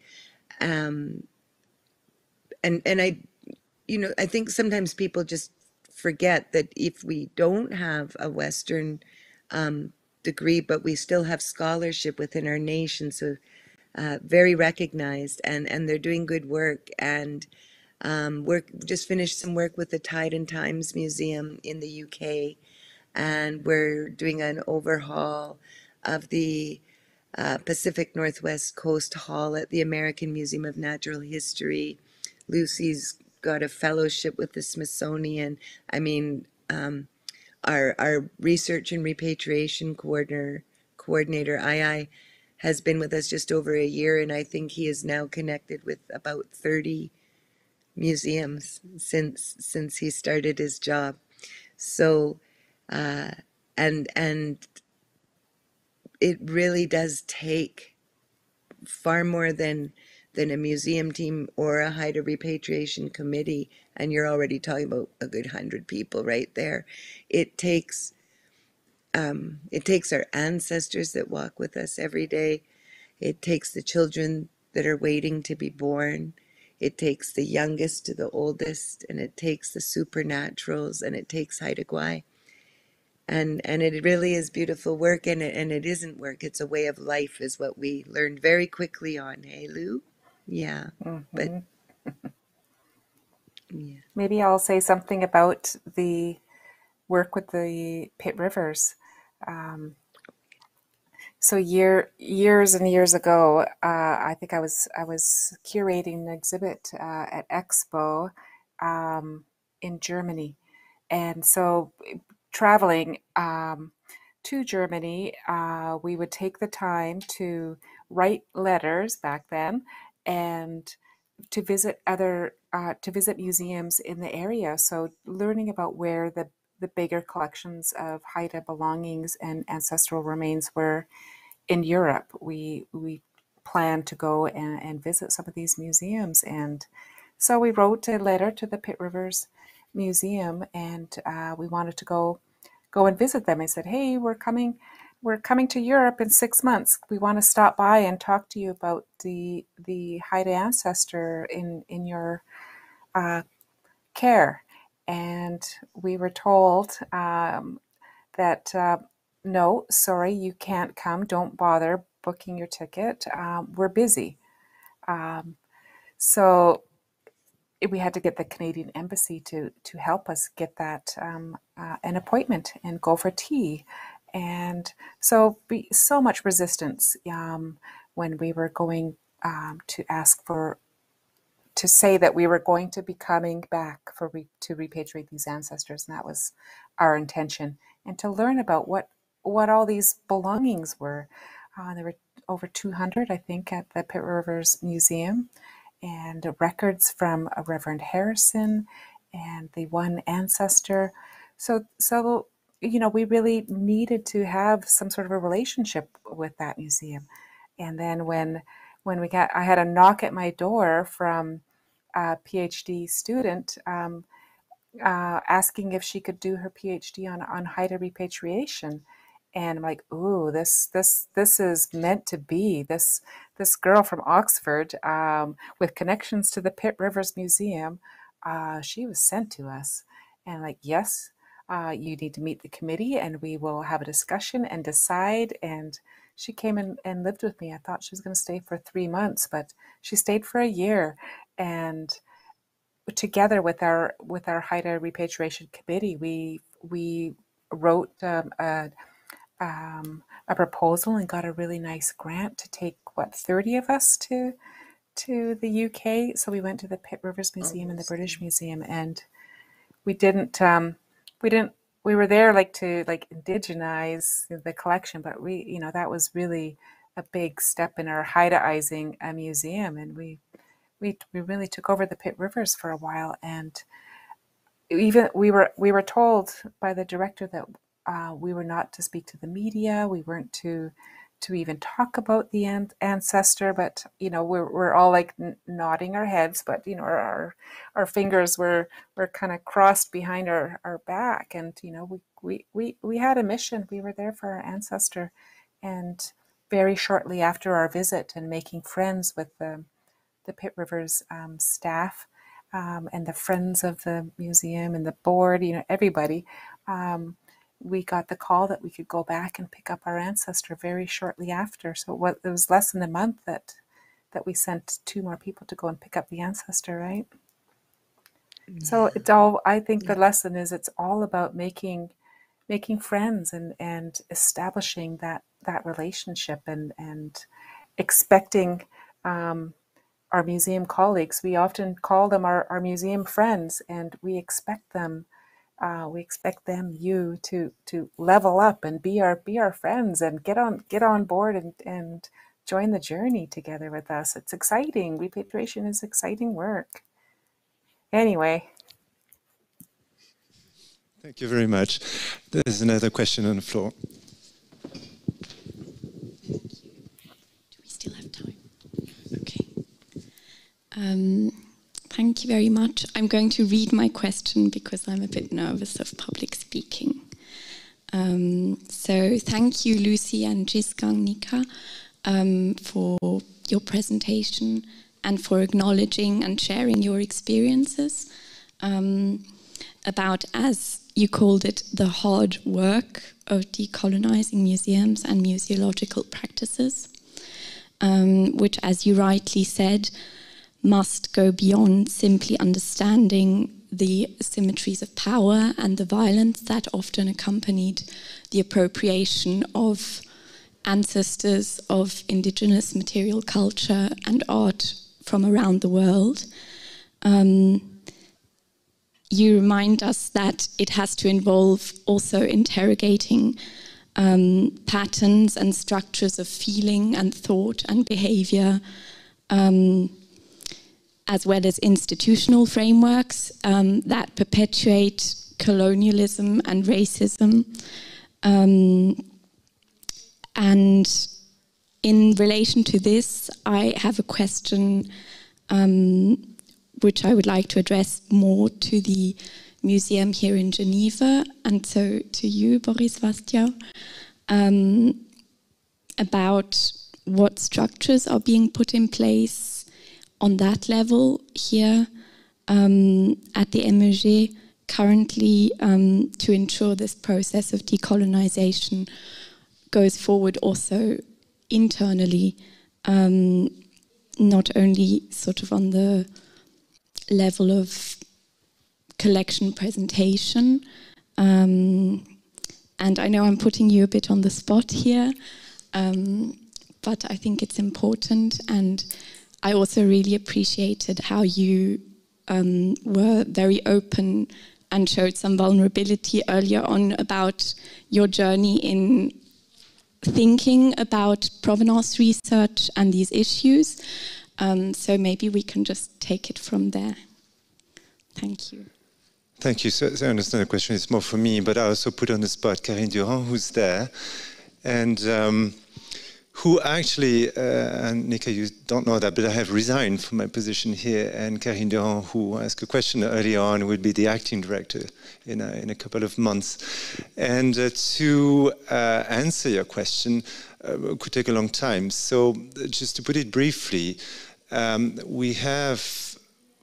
And I, I think sometimes people just forget that if we don't have a Western degree, but we still have scholarship within our nation, so very recognized, and they're doing good work. And just finished some work with the Tide and Times Museum in the UK, and we're doing an overhaul of the Pacific Northwest Coast Hall at the American Museum of Natural History. Lucy's got a fellowship with the Smithsonian. I mean, our research and repatriation coordinator, II, has been with us just over a year, and I think he is now connected with about 30 museums since he started his job. So, and it really does take far more than a museum team or a Haida repatriation committee, and you're already talking about a good 100 people right there. It takes our ancestors that walk with us every day. It takes the children that are waiting to be born. It takes the youngest to the oldest, and it takes the supernaturals, and it takes Haida Gwaii. And it really is beautiful work, and it isn't work. It's a way of life, is what we learned very quickly on. Hey, Lou? Yeah. But yeah. Maybe I'll say something about the work with the Pit Rivers. So years and years ago, I think I was curating an exhibit at Expo in Germany, and so traveling to Germany, we would take the time to write letters back then, and to visit museums in the area. So learning about where the bigger collections of Haida belongings and ancestral remains were in Europe. We planned to go and visit some of these museums, and so we wrote a letter to the Pit Rivers Museum, and we wanted to go and visit them. I said, "Hey, we're coming to Europe in 6 months. We want to stop by and talk to you about the Haida ancestor in your care." And we were told that no, sorry, you can't come. Don't bother booking your ticket. We're busy. So we had to get the Canadian Embassy to help us get that an appointment and go for tea. And so much resistance when we were going to ask to say that we were going to be coming back to repatriate these ancestors, and that was our intention, and to learn about what all these belongings were. There were over 200, I think, at the Pit Rivers Museum, and records from Reverend Harrison and the one ancestor. So we really needed to have some sort of a relationship with that museum. And then when I had a knock at my door from a PhD student asking if she could do her PhD on Haida repatriation. And I'm like, ooh, this is meant to be. This girl from Oxford with connections to the Pit Rivers Museum, she was sent to us. And I'm like, yes, you need to meet the committee, and we will have a discussion and decide. And she came and lived with me. I thought she was going to stay for 3 months, but she stayed for a year. And together with our Haida Repatriation Committee, we wrote a proposal and got a really nice grant to take 30 of us to the UK. So we went to the Pit Rivers Museum and the British Museum, and we didn't we were there to indigenize the collection, but that was really a big step in our Haidaizing a museum, and we really took over the Pit Rivers for a while, and even we were told by the director that we were not to speak to the media, we weren't to even talk about the ancestor, but we're all nodding our heads, but our fingers were kind of crossed behind our back, and we had a mission. We were there for our ancestor, and very shortly after our visit and making friends with the Pit Rivers staff and the friends of the museum and the board, everybody, we got the call that we could go back and pick up our ancestor very shortly after. So it was less than a month that we sent 2 more people to go and pick up the ancestor, right? Yeah. So it's all, I think the lesson is it's all about making friends and establishing that relationship and expecting our museum colleagues. We often call them our museum friends, and we expect them. You to level up and be our friends and get on board and join the journey together with us. It's exciting. Repatriation is exciting work. Anyway. Thank you very much. There's another question on the floor. Do we still have time? Okay. Thank you very much. I'm going to read my question because I'm a bit nervous of public speaking. So thank you, Lucy and Jisgang, Nika, for your presentation and for acknowledging and sharing your experiences about, as you called it, the hard work of decolonizing museums and museological practices, which, as you rightly said, must go beyond simply understanding the asymmetries of power and the violence that often accompanied the appropriation of ancestors of indigenous material culture and art from around the world. You remind us that it has to involve also interrogating patterns and structures of feeling and thought and behavior, as well as institutional frameworks that perpetuate colonialism and racism. And in relation to this, I have a question which I would like to address more to the museum here in Geneva, and so to you, Boris Wastiaw, about what structures are being put in place on that level here at the MUG currently to ensure this process of decolonization goes forward also internally, not only sort of on the level of collection presentation. And I know I'm putting you a bit on the spot here, but I think it's important, and I also really appreciated how you were very open and showed some vulnerability earlier on about your journey in thinking about provenance research and these issues. So maybe we can just take it from there. Thank you. Thank you. So I understand the question is more for me, but I also put on the spot Karine Durand, who's there, and who actually, and Nika, you don't know that, but I have resigned from my position here, and Karine Durand, who asked a question earlier on, will be the acting director in a couple of months. And to answer your question could take a long time. So just to put it briefly, we have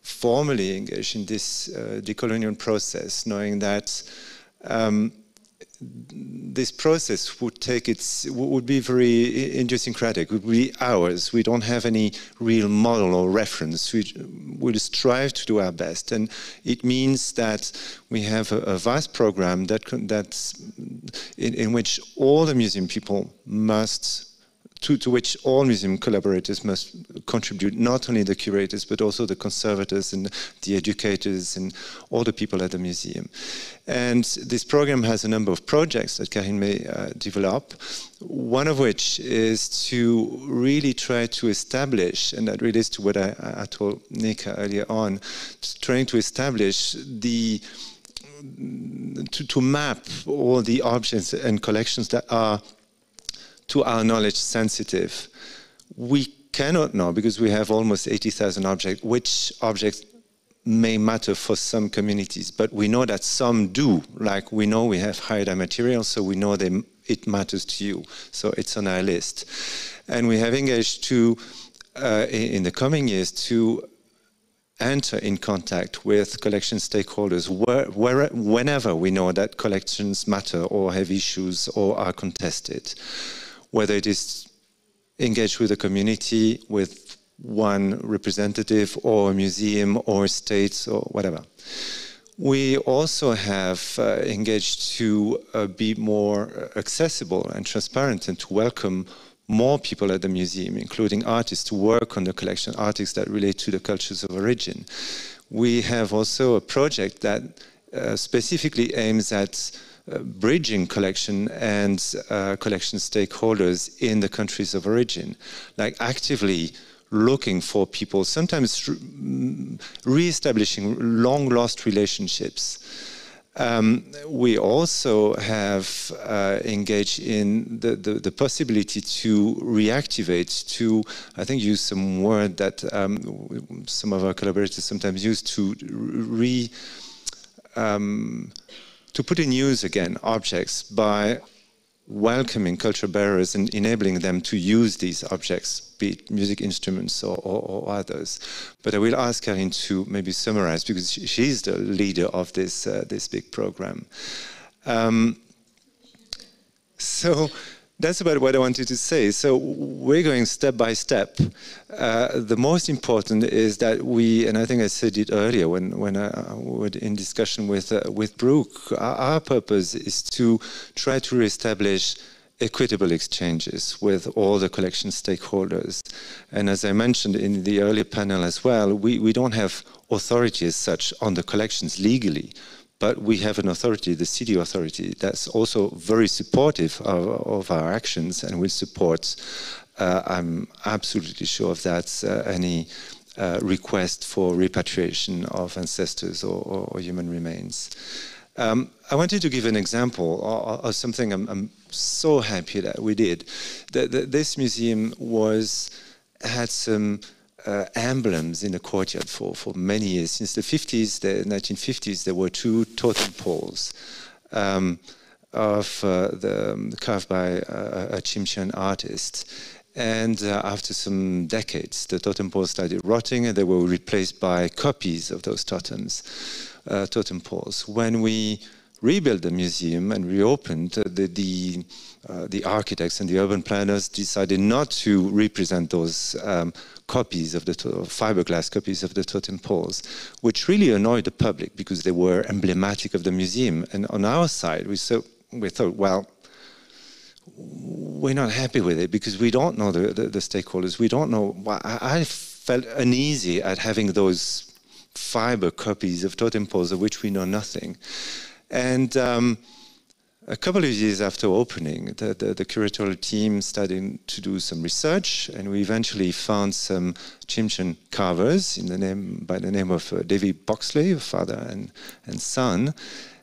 formally engaged in this decolonial process, knowing that this process would be very idiosyncratic, would be ours. We don't have any real model or reference. We will strive to do our best, and it means that we have a vast program that's in which all the museum people must to which all museum collaborators must contribute, not only the curators, but also the conservators and the educators and all the people at the museum. And this program has a number of projects that Karine may develop, one of which is to really try to establish, and that relates to what I told Nika earlier on, trying to establish to map all the objects and collections that are, to our knowledge, sensitive. We cannot know, because we have almost 80,000 objects, which objects may matter for some communities, but we know that some do. Like, we know we have Haida material, so we know it matters to you. So it's on our list. And we have engaged to, in the coming years, to enter in contact with collection stakeholders whenever we know that collections matter or have issues or are contested. Whether it is engaged with a community, with one representative or a museum or states or whatever. We also have engaged to be more accessible and transparent and to welcome more people at the museum, including artists, to work on the collection, artists that relate to the cultures of origin. We have also a project that specifically aims at bridging collection and collection stakeholders in the countries of origin, like actively looking for people, sometimes re-establishing long-lost relationships. We also have engaged in the possibility to reactivate, to, I think, use some word that some of our collaborators sometimes use, to put in use again objects by welcoming cultural bearers and enabling them to use these objects, be it music instruments or others. But I will ask Karine to maybe summarize, because she's the leader of this big program. So that's about what I wanted to say. So we're going step by step. The most important is that we, and I think I said it earlier when I was in discussion with Brooke, our purpose is to try to reestablish equitable exchanges with all the collection stakeholders. And as I mentioned in the earlier panel as well, we don't have authority as such on the collections legally, but we have an authority, the city authority, that's also very supportive of our actions and will support, I'm absolutely sure of that, any request for repatriation of ancestors or human remains. I wanted to give an example of something I'm so happy that we did. This museum had some emblems in the courtyard for many years. Since the 1950s, there were two totem poles carved by a Chimchian artist. And after some decades, the totem poles started rotting, and they were replaced by copies of those totem poles. When we rebuilt the museum and reopened, the architects and the urban planners decided not to represent those copies of the fiberglass copies of the totem poles, which really annoyed the public because they were emblematic of the museum. And on our side, we thought, well, we're not happy with it because we don't know the stakeholders. We don't know. I felt uneasy at having those fiber copies of totem poles of which we know nothing. And a couple of years after opening, the curatorial team started to do some research, and we eventually found some Chimchian carvers by the name of David Boxley, father and son.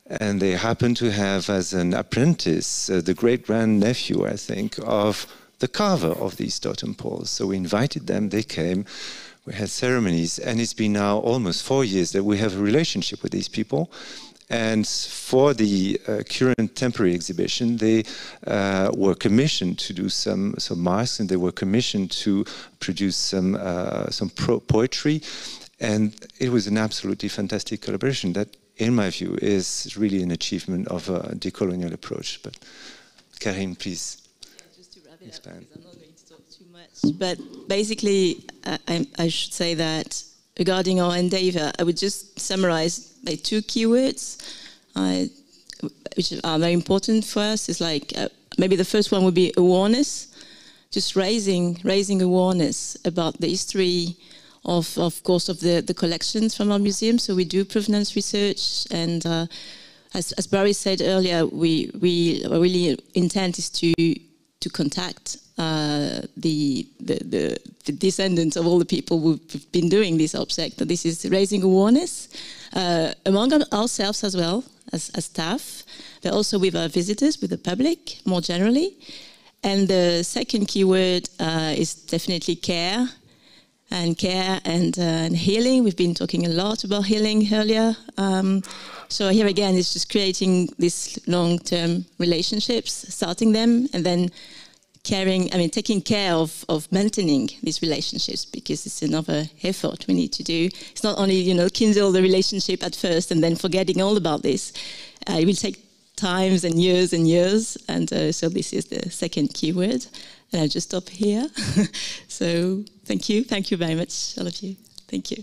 And they happened to have as an apprentice the great-grandnephew, I think, of the carver of these totem poles. So we invited them, they came, we had ceremonies, and it's been now almost 4 years that we have a relationship with these people. And for the current temporary exhibition, they were commissioned to do some masks, and they were commissioned to produce some poetry. And it was an absolutely fantastic collaboration that, in my view, is really an achievement of a decolonial approach. But Karine, please. Just to wrap it up, because I'm not going to talk too much. But basically, I should say that regarding our endeavor, I would just summarize by 2 keywords, which are very important for us. It's like, maybe the first one would be awareness, just raising awareness about the history of course, of the collections from our museum. So we do provenance research, and as Barry said earlier, we really intent is to contact the descendants of all the people who've been doing this object. This is raising awareness among ourselves as well as staff, but also with our visitors, with the public more generally. And the second keyword is definitely care and healing. We've been talking a lot about healing earlier. So here again, it's just creating these long-term relationships, starting them, and then taking care of maintaining these relationships, because it's another effort we need to do. It's not only, kindle the relationship at first and then forgetting all about this. It will take times and years, and so this is the second keyword. And I'll just stop here. So thank you very much, all of you. Thank you.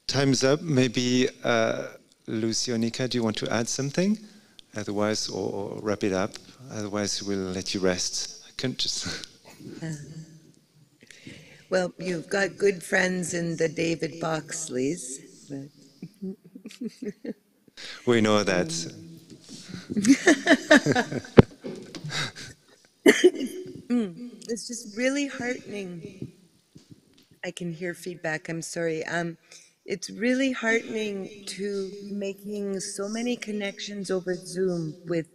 Time's up. Maybe Lucy or Nika, do you want to add something? Otherwise, or wrap it up. Otherwise, we'll let you rest. I can't just. Well, you've got good friends in the David Boxleys. But we know that. It's just really heartening. I can hear feedback. I'm sorry. It's really heartening to making so many connections over Zoom with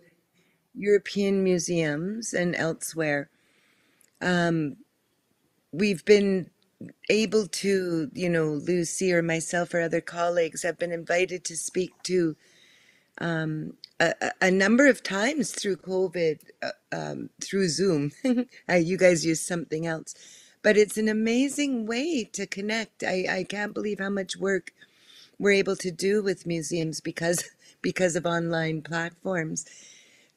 European museums and elsewhere. We've been able to, Lucy or myself or other colleagues have been invited to speak to a number of times through COVID, through Zoom. You guys use something else. But it's an amazing way to connect. I can't believe how much work we're able to do with museums because of online platforms.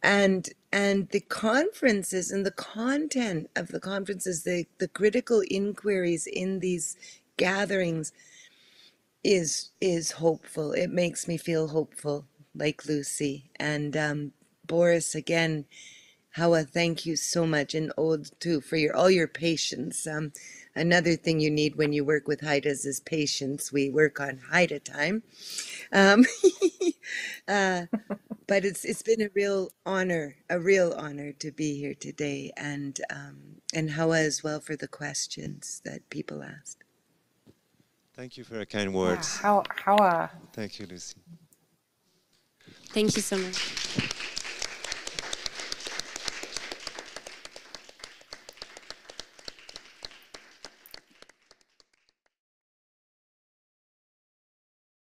And the conferences and the content of the conferences, the critical inquiries in these gatherings is hopeful. It makes me feel hopeful, like Lucy. And Boris, again, Hawa, thank you so much, and Ode too, for all your patience. Another thing you need when you work with Haidas is patience. We work on Haida time. But it's been a real honor to be here today, and Hawa as well for the questions that people asked. Thank you for your kind words. Hawa. Thank you, Lucy. Thank you so much.